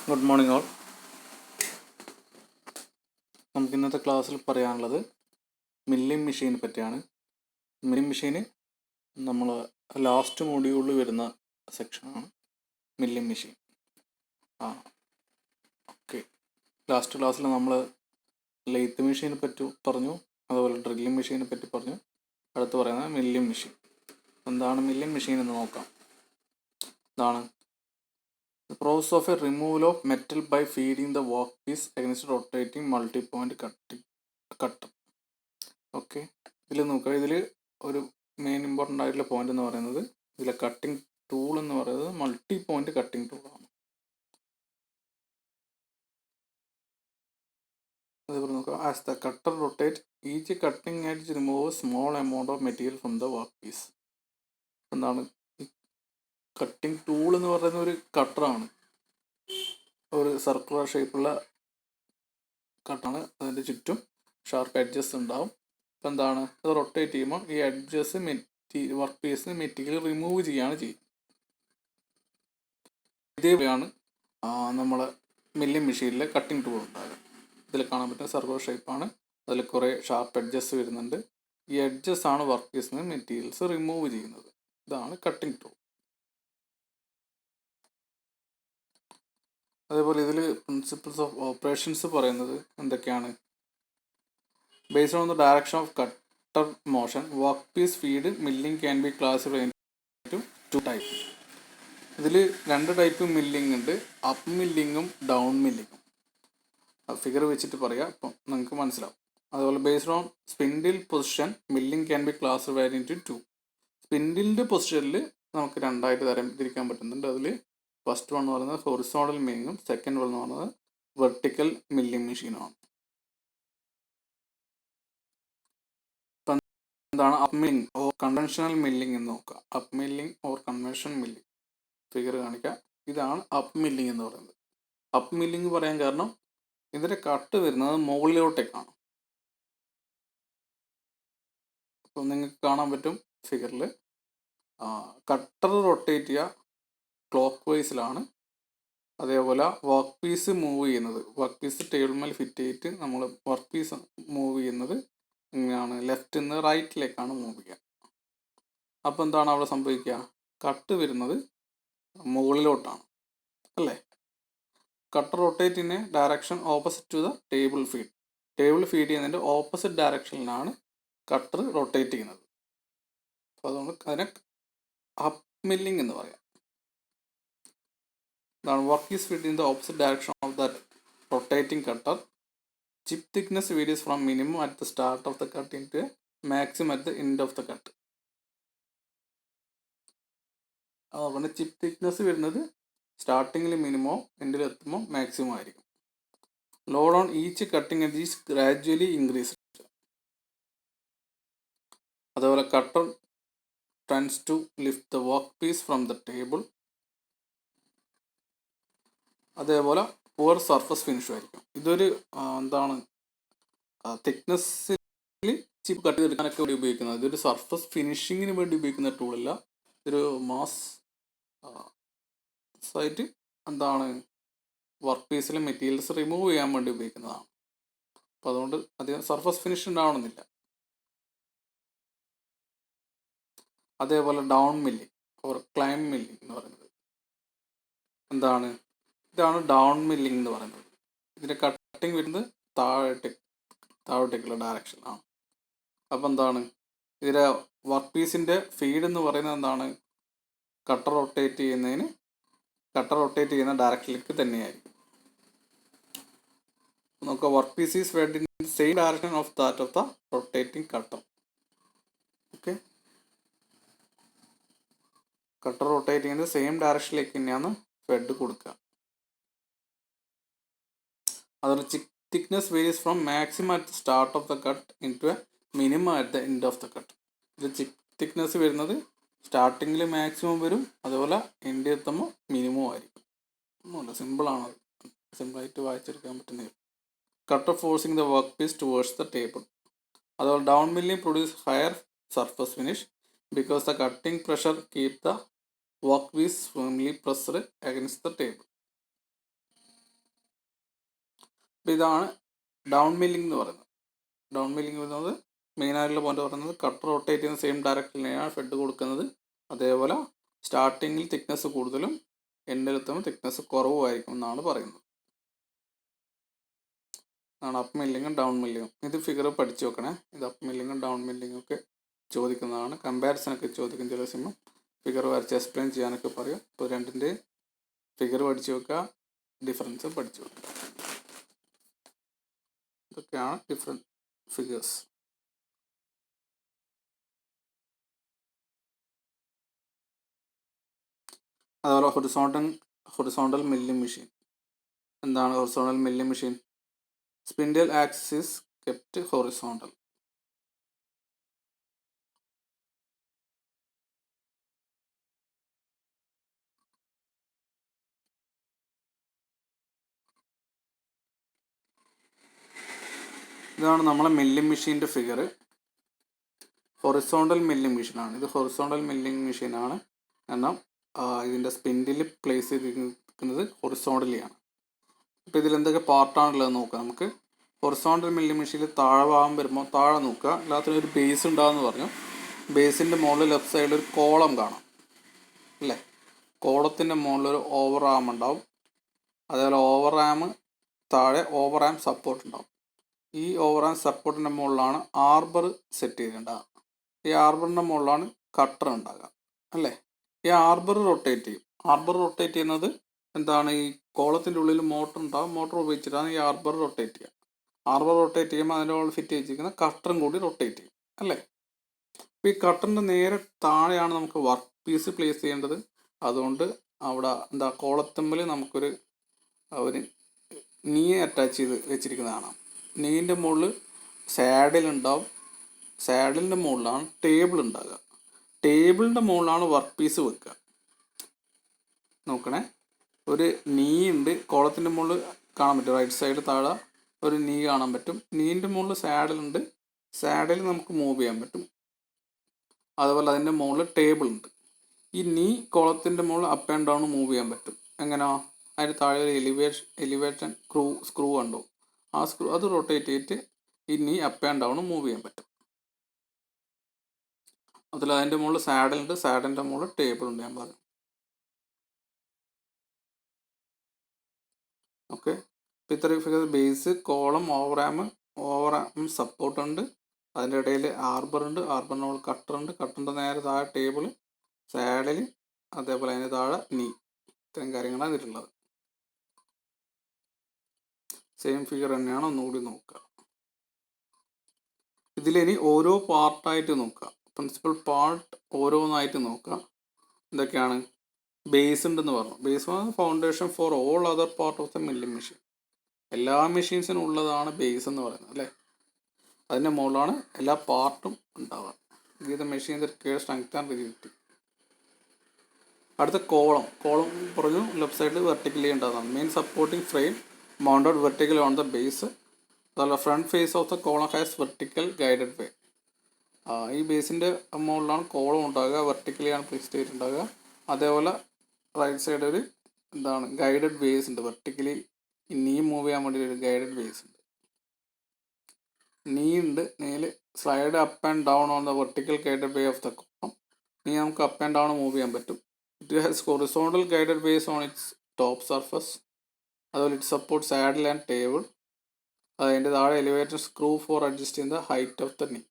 Good morning all. നമുക്ക് ഇന്നത്തെ ക്ലാസ്സിൽ പറയാനുള്ളത് മില്ലിംഗ് മെഷീനെ പറ്റിയാണ്. മില്ലിംഗ് മെഷീന് നമ്മൾ ലാസ്റ്റ് മൊഡ്യൂളിൽ വരുന്ന സെക്ഷനാണ് മില്ലിംഗ് മെഷീൻ. ഓക്കെ, ലാസ്റ്റ് ക്ലാസ്സിൽ നമ്മൾ ലെയ്ത്ത് മെഷീനെ പറ്റി പറഞ്ഞു, അതുപോലെ ഡ്രില്ലിംഗ് മെഷീനെ പറ്റി പറഞ്ഞു. അടുത്ത് പറയുന്നത് മില്ലിംഗ് മെഷീൻ. എന്താണ് മില്ലിംഗ് മെഷീൻ എന്ന് നോക്കാം. ഇതാണ് the process of a removal of metal by feeding the workpiece against rotating multi-point cutter. Okay, ഇതിൽ നോക്കുക. ഇതിൽ ഒരു മെയിൻ ഇമ്പോർട്ടൻ്റ് ആയിട്ടുള്ള പോയിന്റ് എന്ന് പറയുന്നത്, ഇതിലെ കട്ടിംഗ് ടൂൾ എന്ന് പറയുന്നത് മൾട്ടി പോയിന്റ് കട്ടിംഗ് ടൂളാണ്. അതേപോലെ നോക്കുക. As the cutter rotate each cutting edge remove small amount of material from the work piece. എന്താണ് കട്ടിംഗ് ടൂൾ എന്ന് പറയുന്ന ഒരു കട്ടറാണ്, ഒരു സർക്കുലർ ഷേപ്പുള്ള കട്ടാണ്. അതിൻ്റെ ചുറ്റും ഷാർപ്പ് എഡ്ജസ് ഉണ്ടാവും. അപ്പം എന്താണ്, അത് റൊട്ടേറ്റ് ചെയ്യുമ്പോൾ ഈ എഡ്ജസ് വർക്ക് പീസിന് മെറ്റീരിയൽ റിമൂവ് ചെയ്യാണ് ചെയ്യുക. ഇതേപോലെയാണ് നമ്മളെ മില്ലിംഗ് മെഷീനിലെ കട്ടിംഗ് ടൂൾ ഉണ്ടാകുക. ഇതിൽ കാണാൻ പറ്റുന്ന സർക്കുലർ ഷേപ്പാണ്, അതിൽ കുറേ ഷാർപ്പ് എഡ്ജസ് വരുന്നുണ്ട്. ഈ എഡ്ജസ് ആണ് വർക്ക് പീസിന് മെറ്റീരിയൽസ് റിമൂവ് ചെയ്യുന്നത്. ഇതാണ് കട്ടിംഗ് ടൂൾ. അതേപോലെ ഇതിൽ പ്രിൻസിപ്പിൾസ് ഓഫ് ഓപ്പറേഷൻസ് പറയുന്നത് എന്തൊക്കെയാണ്? Based on the direction of cutter motion, work piece feed milling can be classified to 2 type. ഇതിൽ 2 ടൈപ്പ് മില്ലിംഗ് ഉണ്ട്, അപ്പ് മില്ലിങ്ങും ഡൗൺ മില്ലിങ്ങും. ഫിഗർ വെച്ചിട്ട് പറയാം, അപ്പം നിങ്ങൾക്ക് മനസ്സിലാവും. അതുപോലെ based on spindle position, milling can be classified into 2. സ്പിൻഡിലിൻ്റെ പൊസിഷനിൽ നമുക്ക് 2ആയിട്ട് തരം തിരിക്കാൻ പറ്റുന്നുണ്ട്. അതിൽ ഫസ്റ്റ് വൺ എന്ന് പറയുന്നത് ഹൊറിസോണ്ടൽ മില്ലിങ്ങും സെക്കൻഡ് വൺ എന്ന് പറയുന്നത് വെർട്ടിക്കൽ മില്ലിംഗ് മെഷീനുമാണ്. ഇപ്പം എന്താണ് up milling or conventional milling എന്ന് നോക്കുക. Up milling or conventional milling figure കാണിക്കുക. ഇതാണ് അപ്പ് മില്ലിംഗ് എന്ന് പറയുന്നത്. അപ്പ് മില്ലിംഗ് പറയാൻ കാരണം ഇതിൻ്റെ കട്ട് വരുന്നത് മുകളിലോട്ടേക്കാണ്. അപ്പം നിങ്ങൾക്ക് കാണാൻ പറ്റും ഫിഗറിൽ, കട്ടർ റൊട്ടേറ്റ് ചെയ്യുക ക്ലോക്ക് വൈസിലാണ്. അതേപോലെ വർക്ക് പീസ് മൂവ് ചെയ്യുന്നത്, വർക്ക് പീസ് ടേബിൾ മേൽ ഫിറ്റ് ചെയ്തിട്ട് നമ്മൾ വർക്ക് പീസ് മൂവ് ചെയ്യുന്നത് ഇങ്ങനെയാണ്, ലെഫ്റ്റിൽ നിന്ന് റൈറ്റിലേക്കാണ് മൂവ് ചെയ്യുക. അപ്പോൾ എന്താണ് അവിടെ സംഭവിക്കുക? കട്ട് വരുന്നത് മുകളിലോട്ടാണ് അല്ലേ. Cutter rotate in a direction opposite to the table feed. Table feed ചെയ്യുന്നതിൻ്റെ ഓപ്പോസിറ്റ് ഡയറക്ഷനിലാണ് കട്ടർ റൊട്ടേറ്റ് ചെയ്യുന്നത്. അപ്പോൾ അതുകൊണ്ട് അതിനെ അപ്പ് മില്ലിംഗ് എന്ന് പറയാം. The work is fed in the opposite direction of that rotating cutter. Chip thickness varies from minimum at the start of the cut into a maximum at the end of the cut. അതുകൊണ്ട് chip thickness വരുന്നത് സ്റ്റാർട്ടിങ്ങിൽ minimum, എൻഡിൽ എത്തുമ്പോൾ maximum ആയിരിക്കും. Load on each cutting edge is gradually increase. അതേപോലെ cutter tends to lift the work piece from the table. അതേപോലെ poor surface ഫിനിഷും ആയിരിക്കും. ഇതൊരു എന്താണ് തിക്നെസ്സിൽ ചിപ്പ് കട്ട് ചെയ്തെടുക്കാനൊക്കെ വേണ്ടി ഉപയോഗിക്കുന്നത്. ഇതൊരു സർഫസ് ഫിനിഷിങ്ങിന് വേണ്ടി ഉപയോഗിക്കുന്ന ടൂളല്ല. ഇതൊരു മാസ് സൈറ്റ് എന്താണ് വർക്ക് പീസിലെ മെറ്റീരിയൽസ് റിമൂവ് ചെയ്യാൻ വേണ്ടി ഉപയോഗിക്കുന്നതാണ്. അപ്പോൾ അതുകൊണ്ട് അധികം സർഫസ് ഫിനിഷ് ഉണ്ടാവണമെന്നില്ല. അതേപോലെ down milling or climb milling എന്ന് പറയുന്നത് എന്താണ്? ഇതാണ് ഡൗൺ മില്ലിംഗ് എന്ന് പറയുന്നത്. ഇതിൻ്റെ കട്ടിങ് വരുന്നത് താഴോട്ടേക്കുള്ള ഡയറക്ഷനിലാണ്. അപ്പോൾ എന്താണ്, ഇതിലെ വർക്ക് പീസിൻ്റെ ഫീഡ് എന്ന് പറയുന്നത് എന്താണ്? കട്ടർ റൊട്ടേറ്റ് ചെയ്യുന്ന ഡയറക്ഷനിലേക്ക് തന്നെയായിരിക്കും. നമുക്ക് work piece is fed in same direction of that of the rotating cutter. Okay, cutter rotate ചെയ്യുന്നത് സെയിം ഡയറക്ഷനിലേക്ക് തന്നെയാണ് ഫെഡ് കൊടുക്കുക. അതുപോലെ thickness varies from maximum at the start of the cut into a minimum at the end of the cut. ഇത് thickness വരുന്നത് സ്റ്റാർട്ടിങ്ങിൽ maximum വരും, അതുപോലെ എൻഡ് എത്തുമ്പോൾ മിനിമം ആയിരിക്കും. ഒന്നുമില്ല, സിമ്പിളാണ്, സിമ്പിളായിട്ട് വായിച്ചെടുക്കാൻ പറ്റുന്നത്. Cutter forcing the work piece towards the table. അതുപോലെ down milling produce higher surface finish because the cutting pressure keep the work piece firmly pressed against the table. അപ്പോൾ ഇതാണ് ഡൗൺ മില്ലിംഗ് എന്ന് പറയുന്നത്. ഡൗൺ മില്ലിംഗ് വരുന്നത് മെയിനായിട്ടുള്ള point പറയുന്നത് cutter rotate ചെയ്യുന്ന same ഡയറക്ഷനിലാണ് fed കൊടുക്കുന്നത്. അതേപോലെ സ്റ്റാർട്ടിങ്ങിൽ തിക്നെസ് കൂടുതലും എൻഡിലെത്തുമ്പോൾ തിക്നെസ് കുറവുമായിരിക്കും എന്നാണ് പറയുന്നത്. അതാണ് അപ്പ് മില്ലിങ്ങും ഡൗൺ മില്ലിങ്ങും. ഇത് ഫിഗർ പഠിച്ചു വെക്കണേ. ഇത് അപ്പ് മില്ലിങ്ങും ഡൗൺ മില്ലിങ്ങും ഒക്കെ ചോദിക്കുന്നതാണ്. കമ്പാരിസണൊക്കെ ചോദിക്കും ചില സമയം. ഫിഗർ വരച്ച് എക്സ്പ്ലെയിൻ ചെയ്യാനൊക്കെ പറയും. ഇപ്പോൾ രണ്ടിൻ്റെ ഫിഗർ പഠിച്ചു വെക്കുക, ഡിഫറൻസ് പഠിച്ചു വെക്കുക. ഇതൊക്കെയാണ് ഡിഫറെൻറ്റ് ഫിഗേഴ്സ്. അതുപോലെ ഹൊറിസോണ്ടൽ മില്ലിംഗ് മെഷീൻ. എന്താണ് horizontal milling machine? Spindle axis kept horizontal. ഇതാണ് നമ്മളെ മില്ലിംഗ് മെഷീൻ്റെ ഫിഗർ. ഹൊറിസോണ്ടൽ മില്ലിംഗ് മെഷീനാണ് ഇത്. ഹൊറിസോണ്ടൽ മില്ലിംഗ് മെഷീനാണ്. കാരണം ഇതിൻ്റെ സ്പിൻഡിൽ പ്ലേസ് ചെയ്തിരിക്കുന്നത് ഹൊറിസോണ്ടലിയാണ്. അപ്പോൾ ഇതിൽ എന്തൊക്കെ പാർട്ടാണുള്ളത് നോക്കാം നമുക്ക്. ഹൊറിസോണ്ടൽ മില്ലിംഗ് മെഷീനിൽ താഴെ ഭാഗം വരുമ്പോൾ താഴെ നോക്കുക. എല്ലാത്തിനും ഒരു ബേസ് ഉണ്ടാകുമെന്ന് പറഞ്ഞു. ബേസിൻ്റെ മുകളിൽ ലെഫ്റ്റ് സൈഡിൽ ഒരു കോളം കാണാം അല്ലേ? കോളത്തിൻ്റെ മുകളിൽ ഒരു ഓവർ ആം ഉണ്ടാവും. അതേപോലെ ഓവർ ആം താഴെ ഓവർ ആം സപ്പോർട്ട് ഉണ്ടാവും. ഈ ഓവർ ആം സപ്പോർട്ടിൻ്റെ മുകളിലാണ് ആർബർ സെറ്റ് ചെയ്തിട്ടുണ്ടാകുക. ഈ ആർബറിൻ്റെ മുകളിലാണ് കട്ടർ ഉണ്ടാകുക അല്ലേ? ഈ ആർബർ റൊട്ടേറ്റ് ചെയ്യും. ആർബർ റൊട്ടേറ്റ് ചെയ്യുന്നത് എന്താണ്? ഈ കോളത്തിൻ്റെ ഉള്ളിൽ മോട്ടർ ഉണ്ടാകും. മോട്ടർ ഉപയോഗിച്ചിട്ടാണ് ഈ ആർബർ റൊട്ടേറ്റ് ചെയ്യുക. ആർബർ റൊട്ടേറ്റ് ചെയ്യുമ്പോൾ അതിൻ്റെ മുകളിൽ ഫിറ്റ് ചെയ്തിരിക്കുന്ന കട്ടറും കൂടി റൊട്ടേറ്റ് ചെയ്യും അല്ലേ? അപ്പോൾ ഈ കട്ടറിൻ്റെ നേരെ താഴെയാണ് നമുക്ക് വർക്ക് പീസ് പ്ലേസ് ചെയ്യേണ്ടത്. അതുകൊണ്ട് അവിടെ കോളത്തുമ്പിൽ നമുക്കൊരു നീ അറ്റാച്ച് ചെയ്ത് വെച്ചിരിക്കുന്നതാണ്. നീൻ്റെ മുകളിൽ സാഡിൽ ഉണ്ടാവും. സാഡിലിൻ്റെ മുകളിലാണ് ടേബിൾ ഉണ്ടാകുക. ടേബിളിൻ്റെ മുകളിലാണ് വർക്ക് പീസ് വെക്കുക. നോക്കണേ, ഒരു നീ ഉണ്ട്. കോളത്തിൻ്റെ മുകളിൽ കാണാൻ പറ്റും. റൈറ്റ് സൈഡ് താഴെ ഒരു നീ കാണാൻ പറ്റും. നീൻ്റെ മുകളിൽ സാഡിലുണ്ട്. സാഡിൽ നമുക്ക് മൂവ് ചെയ്യാൻ പറ്റും. അതുപോലെ അതിൻ്റെ മുകളിൽ ടേബിൾ ഉണ്ട്. ഈ നീ കോളത്തിൻ്റെ മുകളിൽ അപ്പ് ആൻഡ് ഡൗൺ മൂവ് ചെയ്യാൻ പറ്റും. എങ്ങനെയാ? അതിന് താഴെ ഒരു എലിവേഷൻ സ്ക്രൂ ഉണ്ടോ? ആ സ്ക്രൂ അത് റൊട്ടേറ്റ് ചെയ്തിട്ട് ഈ knee up and down move ചെയ്യാൻ പറ്റും. അതിൽ അതിൻ്റെ മുകളിൽ സാഡിലുണ്ട്. സാഡിൻ്റെ മുകളിൽ ടേബിൾ ഉണ്ട് ഞാൻ പറഞ്ഞു. ഓക്കെ, ഇപ്പോൾ ഇത്രയും figure base, column, over arm support ഉണ്ട്. അതിൻ്റെ ഇടയിൽ ആർബർ ഉണ്ട്. ആർബറിൻ്റെ മുകളിൽ കട്ടർ ഉണ്ട്. കട്ടറിൻ്റെ നേരെ താഴെ ടേബിൾ, സാഡിൽ, അതേപോലെ അതിന് താഴെ നീ. ഇത്രയും കാര്യങ്ങളാണ് ഇതിലുള്ളത്. സെയിം ഫിഗർ തന്നെയാണ്. ഒന്നുകൂടി നോക്കുക. ഇതിലിനി ഓരോ പാർട്ടായിട്ട് നോക്കുക. പ്രിൻസിപ്പൽ പാർട്ട് ഓരോന്നായിട്ട് നോക്കുക. എന്തൊക്കെയാണ്? ബേസ് ഉണ്ടെന്ന് പറഞ്ഞു. Base foundation for all other part of the milling machine. എല്ലാ മെഷീൻസിനും ഉള്ളതാണ് ബേസ് എന്ന് പറയുന്നത് അല്ലേ? അതിൻ്റെ മുകളിലാണ് എല്ലാ പാർട്ടും ഉണ്ടാവുക. ഇത് machine care strength and rigidity. അടുത്ത കോളം പറഞ്ഞു. ലെഫ്റ്റ് സൈഡിൽ വെർട്ടിക്കലി ഉണ്ടാകുന്നതാണ്. Main supporting frame mounted vertically on the base. അതുപോലെ front face of the column has vertical guided way. ഈ ബേസിൻ്റെ മുകളിലാണ് കോളം ഉണ്ടാകുക. വെർട്ടിക്കലിയാണ് പ്ലേസ് ചെയ്തിട്ടുണ്ടാകുക. അതേപോലെ റൈറ്റ് സൈഡ് ഒരു ഗൈഡഡ് വേസ് ഉണ്ട്. വെർട്ടിക്കലി നീ മൂവ് ചെയ്യാൻ വേണ്ടി ഒരു ഗൈഡഡ് വേസ് ഉണ്ട്. നീ ഉണ്ട്. നീയിൽ slide up and down on the vertical guided way of the column. Knee നമുക്ക് അപ്പ് ആൻഡ് ഡൗൺ മൂവ് ചെയ്യാൻ പറ്റും. It has horizontal guided ways on its top surface. അതുപോലെ it support saddle and table. അതിൻ്റെ താഴെ elevator screw for adjust ചെയ്യുന്ന height of the knee.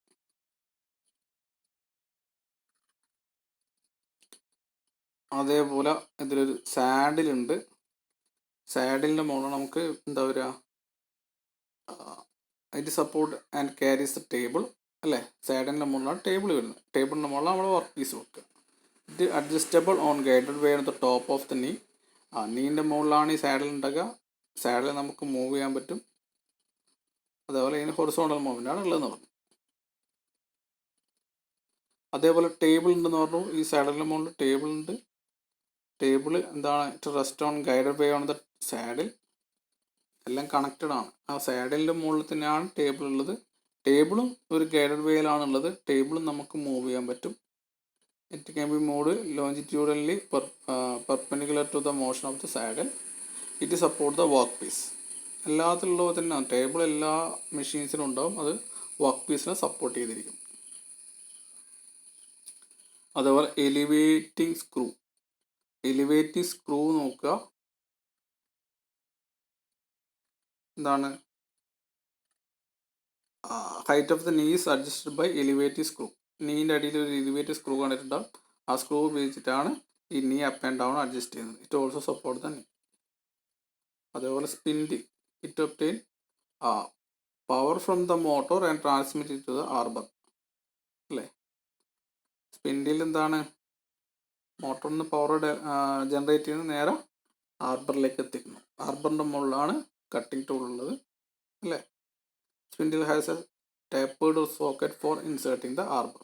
അതേപോലെ ഇതിലൊരു സാഡിലുണ്ട്. സാഡിലിൻ്റെ മുകളിൽ നമുക്ക് it support and carries the table അല്ലേ? സാഡിലിൻ്റെ മുകളിലാണ് ടേബിൾ വരുന്നത്. ടേബിളിൻ്റെ മുകളിൽ നമ്മൾ വർക്ക് പീസ് വെക്കുക. ഇത് adjustable on guided way on the top of the നീ. നീൻ്റെ മുകളിലാണ് ഈ സാഡിൽ ഉണ്ടാകുക. സാഡിൽ നമുക്ക് മൂവ് ചെയ്യാൻ പറ്റും. അതേപോലെ ഇതിന് ഹൊറിസോണ്ടൽ മൂവ്മെൻ്റ് ആണ് ഉള്ളതെന്ന് പറഞ്ഞു. അതേപോലെ ടേബിൾ ഉണ്ടെന്ന് പറഞ്ഞു. ഈ സാഡിലിൻ്റെ മുകളിൽ ടേബിൾ ഉണ്ട്. Table to rest on guided way on the saddle. എല്ലാം കണക്റ്റഡ് ആണ്. ആ സാഡിലിൻ്റെ മുകളിൽ തന്നെയാണ് ടേബിൾ ഉള്ളത്. ടേബിളും ഒരു ഗൈഡഡ് വേയിലാണുള്ളത്. ടേബിളും നമുക്ക് മൂവ് ചെയ്യാൻ പറ്റും. It can be moved longitudinally perpendicular to the motion of the saddle. It support the work piece. എല്ലാത്തിലുള്ളത് തന്നെ ടേബിൾ എല്ലാ മെഷീൻസിനും ഉണ്ടാവും. അത് വർക്ക് പീസിനെ സപ്പോർട്ട് ചെയ്തിരിക്കും. അതേപോലെ എലിവേറ്റിംഗ് സ്ക്രൂ നോക്കുക. എന്താണ് ഹൈറ്റ് ഓഫ് ദ നീ ഈസ് അഡ്ജസ്റ്റഡ് ബൈ എലിവേറ്റീവ് സ്ക്രൂ. നീൻ്റെ അടിയിൽ ഒരു എലിവേറ്റീവ് സ്ക്രൂ കണ്ടിട്ടുണ്ടാവും. ആ സ്ക്രൂ ഉപയോഗിച്ചിട്ടാണ് ഈ knee up and down adjust ചെയ്യുന്നത്. It also support the knee. അതേപോലെ spindle it obtain power from the motor and transmit to the arbor. അല്ലേ, സ്പിൻഡിൽ എന്താണ് മോട്ടറിൽ നിന്ന് പവർ ജനറേറ്റ് ചെയ്യുന്നത് നേരെ ആർബറിലേക്ക് എത്തിക്കുന്നു. ആർബറിൻ്റെ മുകളിലാണ് കട്ടിംഗ് ടൂൾ ഉള്ളത്. അല്ലേ, spindle has A tapered socket for inserting the arbor.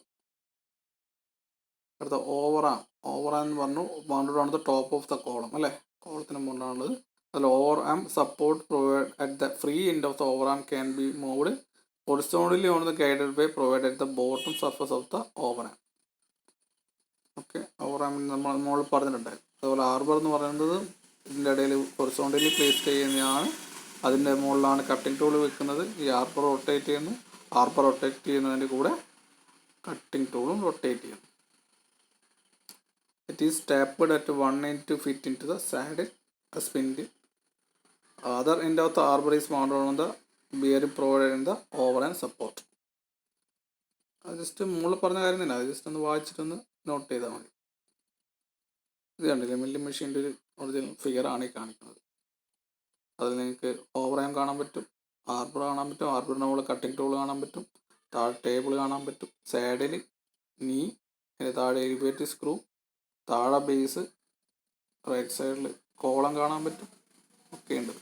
അടുത്ത ഓവറാം എന്ന് പറഞ്ഞു mounted on the top of the column. അല്ലേ, കോളത്തിന് മുകളിലാണുള്ളത്. അതിൽ over arm support provide at the free end of the over arm can be moved horizontally on the guided by provide at the bottom surface of the over arm. Okay, over ആമിന് നമ്മൾ മുകളിൽ പറഞ്ഞിട്ടുണ്ടായിരുന്നു. അതുപോലെ arbor എന്ന് പറയുന്നത് ഇതിൻ്റെ ഇടയിൽ horizontally place ചെയ്യുന്നതാണ്. അതിൻ്റെ മുകളിലാണ് കട്ടിംഗ് ടൂൾ വെക്കുന്നത്. ഈ ആർബർ റൊട്ടേറ്റ് ചെയ്യുന്നു. ആർബർ റൊട്ടേറ്റ് ചെയ്യുന്നതിൻ്റെ കൂടെ കട്ടിംഗ് ടൂളും റൊട്ടേറ്റ് ചെയ്യുന്നു. It is tappet at 1 end to fit into the saddle spindle. Other end of the arbor is mounted on the bearing provided in the overhand support. അത് just മുകളിൽ പറഞ്ഞ കാര്യം തന്നെ, അത് just ഒന്ന് വായിച്ചിട്ടൊന്ന് നോട്ട് ചെയ്താൽ മതി. ഇത് കണ്ടില്ലേ, മില്ലിംഗ് മെഷീൻ്റെ ഒരു ഒറിജിനൽ ഫിഗറാണ് ഈ കാണിക്കുന്നത്. അതിൽ നിങ്ങൾക്ക് ഓവർ ആം കാണാൻ പറ്റും, ആർബർ കാണാൻ പറ്റും, ആർബറിൻ്റെ മുകളിൽ കട്ടിംഗ് ടൂൾ കാണാൻ പറ്റും, താഴെ ടേബിൾ കാണാൻ പറ്റും, സാഡിൽ നീ, അതിന് താഴെ എലിവേറ്റീവ് സ്ക്രൂ, താഴെ ബേസ്, റൈറ്റ് സൈഡിൽ കോളം കാണാൻ പറ്റും, ഒക്കെ ഉണ്ട്.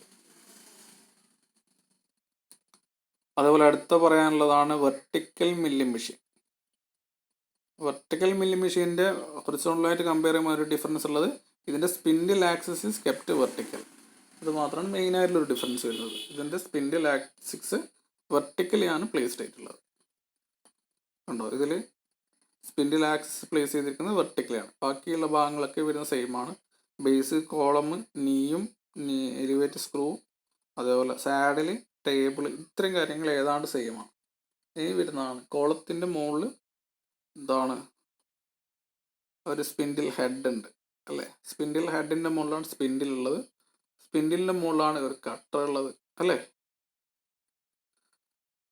അതേപോലെ അടുത്ത പറയാനുള്ളതാണ് vertical milling machine. Vertical milling മെഷീൻ്റെ ഹൊറിസോണ്ടലായിട്ട് കമ്പയർ ചെയ്യുമ്പോൾ ഒരു ഡിഫറൻസ് ഉള്ളത്, ഇതിൻ്റെ spindle axis is kept vertical. ഇത് മാത്രമാണ് മെയിനായിട്ടുള്ളൊരു ഡിഫറൻസ് വരുന്നത്. ഇതിൻ്റെ സ്പിൻഡിൽ ആക്സിസ് വെർട്ടിക്കലിയാണ് പ്ലേസ്ഡ് ആയിട്ടുള്ളത്. കണ്ടോ, ഇതിൽ സ്പിൻഡിൽ ആക്സിസ് പ്ലേസ് ചെയ്തിരിക്കുന്നത് വെർട്ടിക്കലാണ്. ബാക്കിയുള്ള ഭാഗങ്ങളൊക്കെ വരുന്ന സെയിം ആണ്. ബേസ്, കോളം, നീയും എലിവേറ്റർ സ്ക്രൂ, അതേപോലെ സാഡിൽ, ടേബിൾ, ഇത്രയും കാര്യങ്ങൾ ഏതാണ്ട് സെയിം ആണ്. ഇനി വരുന്നതാണ് കോളത്തിൻ്റെ മുകളിൽ എന്താണ് ഒരു സ്പിൻഡിൽ ഹെഡ് ഉണ്ട്. അല്ലേ, സ്പിൻഡിൽ ഹെഡിൻ്റെ മുകളിലാണ് സ്പിൻഡിൽ ഉള്ളത്. സ്പിൻഡിലിൻ്റെ മുകളിലാണ് ഒരു കട്ടർ ഉള്ളത്. അല്ലേ,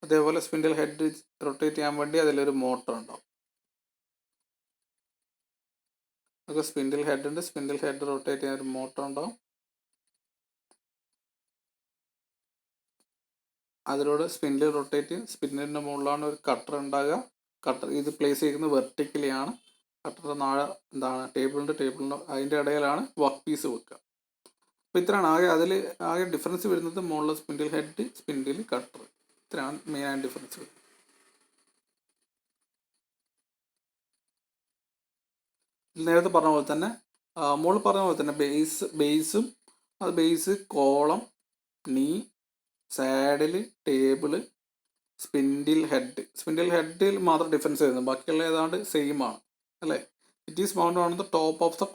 അതേപോലെ സ്പിൻഡിൽ ഹെഡ് റൊട്ടേറ്റ് ചെയ്യാൻ വേണ്ടി അതിലൊരു മോട്ടർ ഉണ്ടാവും. ഒക്കെ സ്പിൻഡിൽ ഹെഡ് ഉണ്ട്. സ്പിൻഡിൽ ഹെഡ് റൊട്ടേറ്റ് ചെയ്യാൻ ഒരു മോട്ടർ ഉണ്ടാവും. അതിലൂടെ സ്പിൻഡിൽ റൊട്ടേറ്റ് ചെയ്യും. സ്പിൻഡിലിൻ്റെ മുകളിലാണ് ഒരു കട്ടർ ഉണ്ടാകുക. കട്ടർ ഇത് പ്ലേസ് ചെയ്യുന്നത് വെർട്ടിക്കലിയാണ്. കട്ടറിൻ്റെ നാളെ എന്താണ് ടേബിളിൻ്റെ അതിൻ്റെ ഇടയിലാണ് വർക്ക് പീസ് വെക്കുക. അപ്പോൾ ഇത്രയാണ് അതിൽ ആകെ ഡിഫറൻസ് വരുന്നത്. മുകളിൽ സ്പിൻഡിൽ ഹെഡ്, സ്പിൻഡിൽ കട്ടർ, ഇത്രയാണ് മെയിനായിട്ട് ഡിഫറൻസ് വരുന്നത്. നേരത്തെ പറഞ്ഞ പോലെ തന്നെ മുകളിൽ പറഞ്ഞ പോലെ തന്നെ ബേസും അത് base, column, knee, saddle, table, spindle ഹെഡിൽ മാത്രം ഡിഫറൻസ് വരുന്നത്. ബാക്കിയുള്ള ഏതാണ്ട് സെയിം ആണ്. അല്ലേ, it is mount on the top of the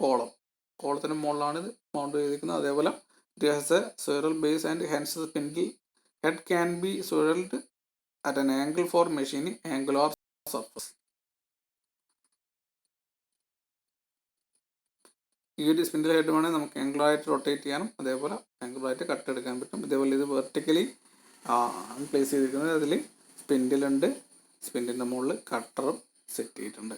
കോളത്തിന് മുകളിലാണ് ഇത് മൗണ്ട് ചെയ്തിരിക്കുന്നത്. അതേപോലെ it has a swivel base and hence the spindle head can be swivelled at an angle for machining angular surface. ഈ ഒരു സ്പിൻഡിൽ ഹെഡ് വേണമെങ്കിൽ നമുക്ക് ആംഗുലായിട്ട് rotate ചെയ്യാനും അതേപോലെ ആംഗുലായിട്ട് കട്ട് എടുക്കാൻ പറ്റും. ഇതേപോലെ ഇത് വെർട്ടിക്കലി പ്ലേസ് ചെയ്തിരിക്കുന്നത്. അതിൽ സ്പിൻഡിലുണ്ട്, സ്പിൻഡിൻ്റെ മുകളിൽ കട്ടറും സെറ്റ് ചെയ്തിട്ടുണ്ട്.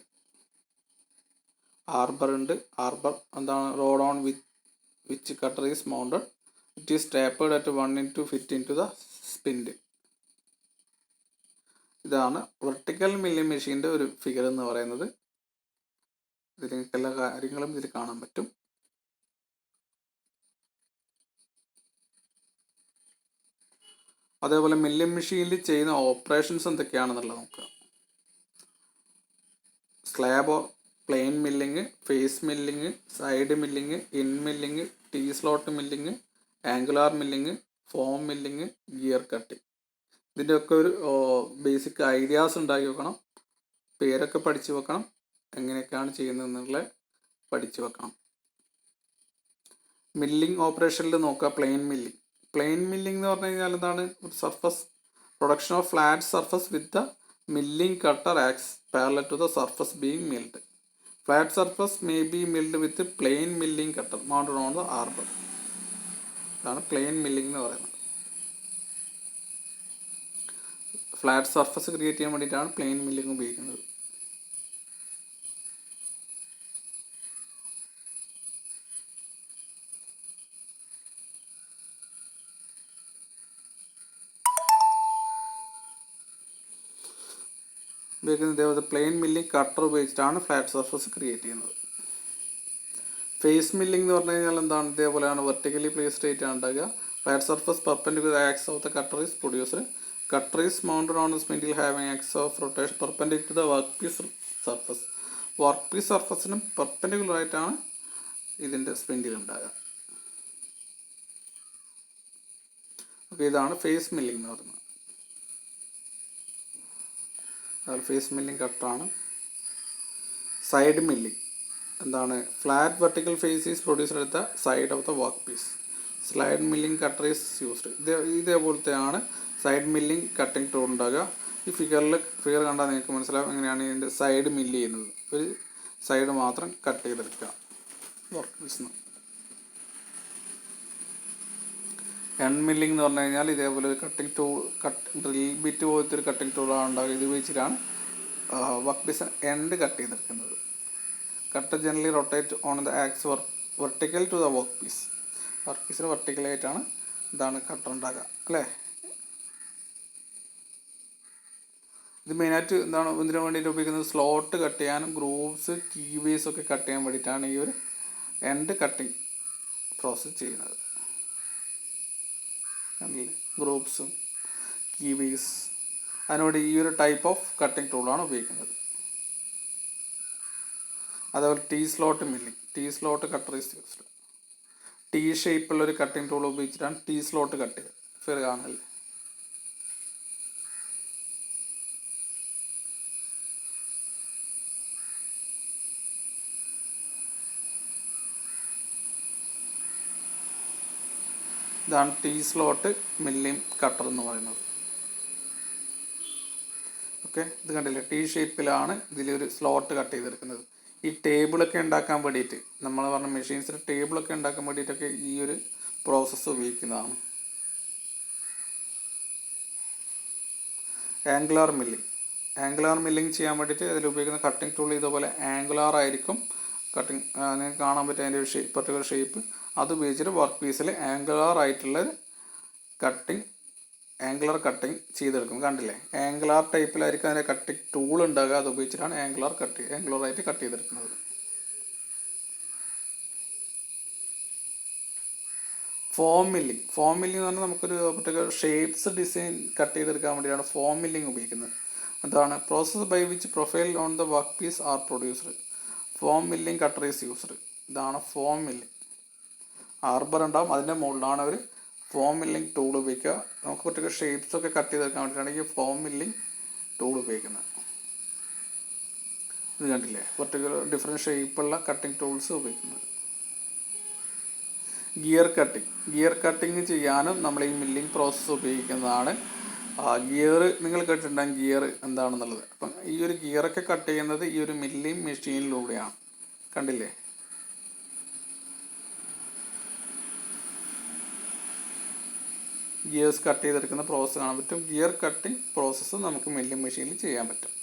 ആർബർ ഉണ്ട്. ആർബർ എന്താണ് road on which cutter is mounted. It is tapered at 1 end to fit into the spindle. ഇതാണ് വെർട്ടിക്കൽ മില്ലിംഗ് മെഷീൻ്റെ ഒരു ഫിഗർ എന്ന് പറയുന്നത്. ഇതിൽ എല്ലാ കാര്യങ്ങളും ഇതിൽ കാണാൻ പറ്റും. അതേപോലെ മില്ലിംഗ് മെഷീനിൽ ചെയ്യുന്ന ഓപ്പറേഷൻസ് എന്തൊക്കെയാണെന്നുള്ളത് നോക്കുക. Slab plain milling, face milling, side milling, end milling, T slot milling, angular milling, form milling, gear cutting. ഇതിൻ്റെയൊക്കെ ഒരു ബേസിക് ഐഡിയാസ് ഉണ്ടാക്കി വെക്കണം. പേരൊക്കെ പഠിച്ചു വെക്കണം. എങ്ങനെയൊക്കെയാണ് ചെയ്യുന്നതെന്നുള്ള പഠിച്ചു വെക്കണം. മില്ലിംഗ് ഓപ്പറേഷനിൽ നോക്കുക. പ്ലെയിൻ പ്ലെയിൻ മില്ലിംഗ് എന്ന് പറഞ്ഞു കഴിഞ്ഞാൽ എന്താണ്? ഒരു surface production of flat surface with the milling cutter axis parallel to the surface being milled. Flat surface may be milled with plain milling cutter mounted on the arbor. ഇതാണ് plain milling എന്ന് പറയുന്നത്. Flat surface create ചെയ്യാൻ വേണ്ടിയിട്ടാണ് plain milling ഉപയോഗിക്കുന്നത്. ഇതേപോലെ plain milling cutter ഉപയോഗിച്ചിട്ടാണ് flat surface create ചെയ്യുന്നത്. Face milling എന്ന് പറഞ്ഞു കഴിഞ്ഞാൽ എന്താണ്? ഇതേപോലെയാണ് വെർട്ടിക്കലി പ്ലേസ്ഡ് ആയിട്ടാണ് ഉണ്ടാകുക. Flat surface perpendicular axis of the cutter is produced. Cutter is mounted on the spindle having axis of rotation perpendicular to the work piece surface. Work piece സർഫസിനും perpendicular ആയിട്ടാണ് ഇതിൻ്റെ സ്പിൻഡിൽ ഉണ്ടാകുക. അപ്പോൾ ഇതാണ് face milling എന്ന് പറയുന്നത്. Face milling കട്ടറാണ്. Side milling എന്താണ്? Flat vertical face is produced at the side of the work piece. Slide milling cutter is used. ഇതേപോലത്തെയാണ് സൈഡ് മില്ലിംഗ് കട്ടിംഗ് ടൂൾ ഉണ്ടാകുക. ഈ ഫിഗർ കണ്ടാൽ നിങ്ങൾക്ക് മനസ്സിലാവും എങ്ങനെയാണ് ഇതിൻ്റെ സൈഡ് മില്ല് ചെയ്യുന്നത്. ഒരു സൈഡ് മാത്രം കട്ട് ചെയ്തെടുക്കുക വർക്ക് പീസിന്. എൻഡ് മില്ലിംഗ് എന്ന് പറഞ്ഞു കഴിഞ്ഞാൽ ഇതേപോലെ ഒരു കട്ടിംഗ് ടൂൾ ഡ്രിൽ ബിറ്റ് പോലത്തെ ഒരു കട്ടിംഗ് ടൂളാണ് ഉണ്ടാകുക. ഇത് ഉപയോഗിച്ചിട്ടാണ് വർക്ക് പീസ് എൻഡ് കട്ട് ചെയ്തെടുക്കുന്നത്. Cutter generally rotate on the axis vertical to the work piece. Work പീസിന് വെർട്ടിക്കലായിട്ടാണ് ഇതാണ് കട്ടർ ഉണ്ടാകുക അല്ലേ. ഇത് മെയിനായിട്ട് എന്താണ് ഇതിനു വേണ്ടിയിട്ട് ഉപയോഗിക്കുന്നത്? സ്ലോട്ട് കട്ട് ചെയ്യാനും ഗ്രൂവ്സ് കീവേസ് ഒക്കെ കട്ട് ചെയ്യാൻ വേണ്ടിയിട്ടാണ് ഈ ഒരു എൻഡ് കട്ടിങ് പ്രോസസ്സ് ചെയ്യുന്നത്. കണ്ടില്ലേ? ഗ്രൂപ്പ്സും കീവേസ് അതിനോട് ഈ ഒരു ടൈപ്പ് ഓഫ് കട്ടിംഗ് ടൂളാണ് ഉപയോഗിക്കുന്നത്. അതേപോലെ T slot milling. T slot cutter is used. T ഷേപ്പുള്ള ഒരു കട്ടിംഗ് ടൂൾ ഉപയോഗിച്ചിട്ടാണ് ടീ സ്ലോട്ട് കട്ട് ചെയ്യുക. ഫിഗർ കാണല്ലേ? ഇതാണ് ടീ സ്ലോട്ട് മില്ലിംഗ് കട്ടർ എന്ന് പറയുന്നത്. ഓക്കെ, ഇത് കണ്ടില്ലേ? ടീ ഷേപ്പിലാണ് ഇതിലൊരു സ്ലോട്ട് കട്ട് ചെയ്തെടുക്കുന്നത്. ഈ ടേബിളൊക്കെ ഉണ്ടാക്കാൻ വേണ്ടിയിട്ട് നമ്മൾ പറഞ്ഞ മെഷീൻസിൽ ടേബിളൊക്കെ ഉണ്ടാക്കാൻ വേണ്ടിയിട്ടൊക്കെ ഈ ഒരു പ്രോസസ്സ് ഉപയോഗിക്കുന്നതാണ്. Angular milling. ആംഗുലാർ മില്ലിംഗ് ചെയ്യാൻ വേണ്ടിയിട്ട് അതിൽ ഉപയോഗിക്കുന്ന കട്ടിംഗ് ടൂൾ ഇതുപോലെ ആംഗുലാർ ആയിരിക്കും. കട്ടിങ് നിങ്ങൾക്ക് കാണാൻ പറ്റും അതിൻ്റെ ഒരു ഷേപ്പ്, പർട്ടിക്കുലർ ഷേപ്പ്. അത് ഉപയോഗിച്ചിട്ട് വർക്ക് പീസിൽ ആംഗുലാർ ആയിട്ടുള്ള ആംഗുലർ കട്ടിങ് ചെയ്തെടുക്കും. കണ്ടില്ലേ? ആംഗുലാർ ടൈപ്പിലായിരിക്കും അതിൻ്റെ കട്ടിങ് ടൂൾ ഉണ്ടാകുക. അത് ഉപയോഗിച്ചിട്ടാണ് ആംഗുലറായിട്ട് കട്ട് ചെയ്തെടുക്കുന്നത്. Form milling. ഫോം മില്ലിംഗ് എന്ന് പറഞ്ഞാൽ നമുക്കൊരു പർട്ടിക്കുലർ ഷേപ്സ് ഡിസൈൻ കട്ട് ചെയ്തെടുക്കാൻ വേണ്ടിയാണ് ഫോം മില്ലിംഗ് ഉപയോഗിക്കുന്നത്. അതാണ് process by which profile on the work piece are produced. Form milling cutter is used. ഇതാണ് ഫോം മില്ലിംഗ്. ആർബർ ഉണ്ടാവും, അതിൻ്റെ മുകളിലാണ് ഒരു ഫോം മില്ലിംഗ് ടൂൾ ഉപയോഗിക്കുക. നമുക്ക് പർട്ടിക്കുലർ ഷേപ്സ് ഒക്കെ കട്ട് ചെയ്തെടുക്കാൻ വേണ്ടിയിട്ടാണ് ഈ ഫോം മില്ലിംഗ് ടൂൾ ഉപയോഗിക്കുന്നത്. ഇത് കണ്ടില്ലേ? പർട്ടിക്കുലർ ഡിഫറെൻറ്റ് ഷേപ്പുള്ള കട്ടിംഗ് ടൂൾസ് ഉപയോഗിക്കുന്നത്. ഗിയർ കട്ടിങ് ചെയ്യാനും നമ്മൾ ഈ മില്ലിംഗ് പ്രോസസ്സ് ഉപയോഗിക്കുന്നതാണ്. ഗിയർ നിങ്ങൾ കേട്ടിട്ടുണ്ടാകും ഗിയർ എന്താണെന്നുള്ളത്. അപ്പം ഈ ഒരു ഗിയറൊക്കെ കട്ട് ചെയ്യുന്നത് ഈ ഒരു മില്ലിംഗ് മെഷീനിലൂടെയാണ്. കണ്ടില്ലേ? ഗിയേഴ്സ് കട്ട് ചെയ്തെടുക്കുന്ന പ്രോസസ്സ് കാണാൻ പറ്റും. ഗിയർ കട്ടിംഗ് പ്രോസസ്സ് നമുക്ക് മില്ലിംഗ് മെഷീനിൽ ചെയ്യാൻ പറ്റും.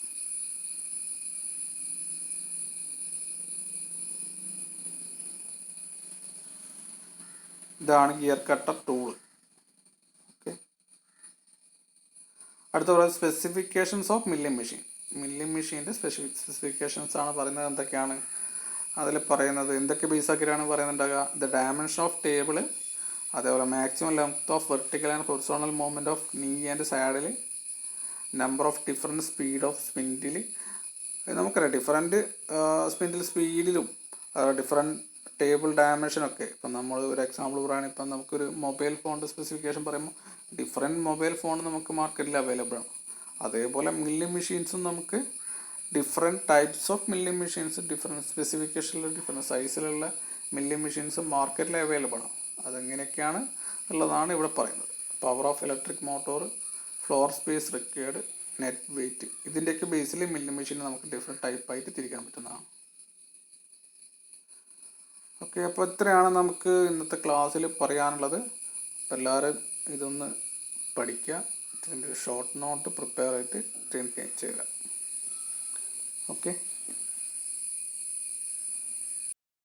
ഇതാണ് ഗിയർ കട്ടർ ടൂൾ. ഓക്കെ, അടുത്ത പറയുന്നത് specifications of milling machine. Milling മെഷീൻ്റെ സ്പെസിഫിക്കേഷൻസ് ആണ് പറയുന്നത്. എന്തൊക്കെയാണ് അതിൽ പറയുന്നത്? എന്തൊക്കെ ബേസാക്കിയിട്ടാണ് പറയുന്നുണ്ടാകുക? ദ ഡയമെൻഷൻ ഓഫ് ടേബിൾ, അതേപോലെ maximum length of vertical and horizontal movement of knee and saddle, number of different speed of spindle. നമുക്കറിയാം ഡിഫറെൻറ്റ് സ്പിൻഡിൽ സ്പീഡിലും ഡിഫറെൻറ്റ് ടേബിൾ ഡയമെൻഷനൊക്കെ. ഇപ്പം നമ്മൾ ഒരു എക്സാമ്പിൾ പറയുകയാണെങ്കിൽ ഇപ്പം നമുക്കൊരു മൊബൈൽ ഫോണിൻ്റെ സ്പെസിഫിക്കേഷൻ പറയുമ്പോൾ ഡിഫറെൻറ്റ് മൊബൈൽ ഫോൺ നമുക്ക് മാർക്കറ്റിൽ അവൈലബിൾ ആണ്. അതേപോലെ മില്ലിംഗ് മെഷീൻസും നമുക്ക് different types of milling machines different സ്പെസിഫിക്കേഷനിൽ ഡിഫറെൻറ്റ് സൈസിലുള്ള മില്ലിംഗ് മെഷീൻസ് മാർക്കറ്റിൽ അവൈലബിൾ ആണ്. അതെങ്ങനെയൊക്കെയാണ് ഉള്ളതാണ് ഇവിടെ പറയുന്നത്. Power of electric motor, floor space required, net weight, ഇതിൻ്റെയൊക്കെ ബേസിൽ മില്ലിംഗ് മെഷീനെ നമുക്ക് ഡിഫറെൻറ്റ് ടൈപ്പായിട്ട് തിരിക്കാൻ പറ്റുന്നതാണ്. ഓക്കെ, അപ്പോൾ ഇത്രയാണ് നമുക്ക് ഇന്നത്തെ ക്ലാസ്സിൽ പറയാനുള്ളത്. അപ്പോൾ എല്ലാവരും ഇതൊന്ന് പഠിക്കുക, ഇതിൻ്റെ ഷോർട്ട് നോട്ട് പ്രിപ്പയർ ആയിട്ട് ചെയ്യുക. ഓക്കെ.